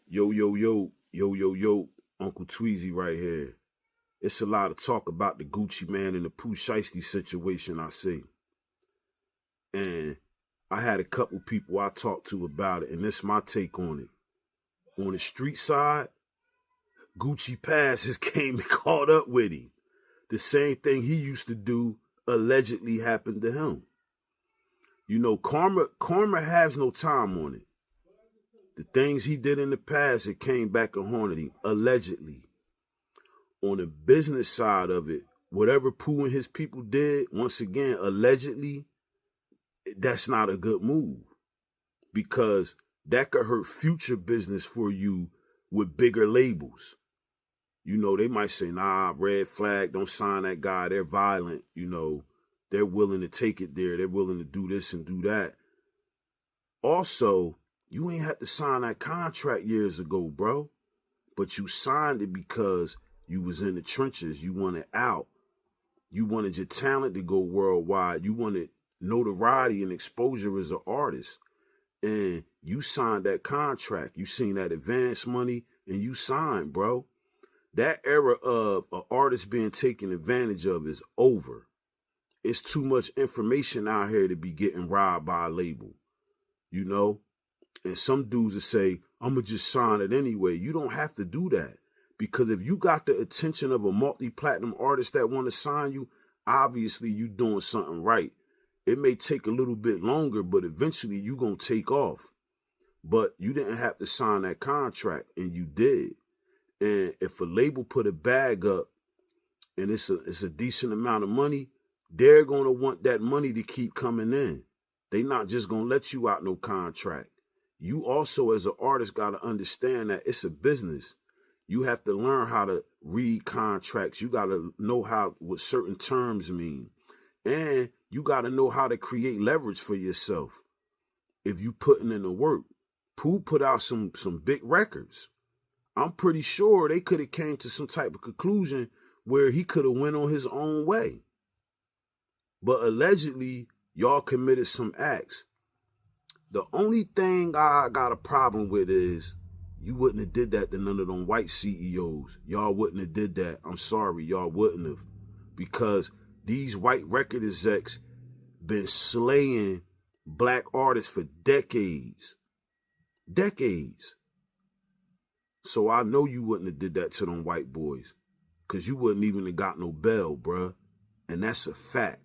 Yo, yo, yo, yo, yo, yo, Uncle Tweezy right here. It's a lot of talk about the Guccimane and the PoohShiesty situation, I see. And I had a couple people I talked to about it, and this is my take on it. On the street side, Gucci passes came and caught up with him. The same thing he used to do allegedly happened to him. You know, karma has no time on it. The things he did in the past, it came back and haunted him, allegedly. On the business side of it, whatever Pooh and his people did, once again, allegedly, that's not a good move because that could hurt future business for you with bigger labels. You know, they might say, nah, red flag, don't sign that guy. They're violent. You know, they're willing to take it there. They're willing to do this and do that. Also, you ain't had to sign that contract years ago, bro. But you signed it because you was in the trenches. You wanted out. You wanted your talent to go worldwide. You wanted notoriety and exposure as an artist. And you signed that contract. You seen that advance money and you signed, bro. That era of an artist being taken advantage of is over. It's too much information out here to be getting robbed by a label, you know? And some dudes will say, I'm going to just sign it anyway. You don't have to do that. Because if you got the attention of a multi-platinum artist that want to sign you, obviously you doing something right. It may take a little bit longer, but eventually you going to take off. But you didn't have to sign that contract, and you did. And if a label put a bag up and it's a decent amount of money, they're going to want that money to keep coming in. They're not just going to let you out no contract. You also, as an artist, got to understand that it's a business. You have to learn how to read contracts. You got to know what certain terms mean. And you got to know how to create leverage for yourself if you putting in the work. Pooh put out some big records. I'm pretty sure they could have came to some type of conclusion where he could have went on his own way. But allegedly, y'all committed some acts. The only thing I got a problem with is you wouldn't have did that to none of them white CEOs. Y'all wouldn't have did that. I'm sorry, y'all wouldn't have. Because these white record execs been slaying black artists for decades. Decades. So I know you wouldn't have did that to them white boys. Because you wouldn't even have got no bail, bruh. And that's a fact.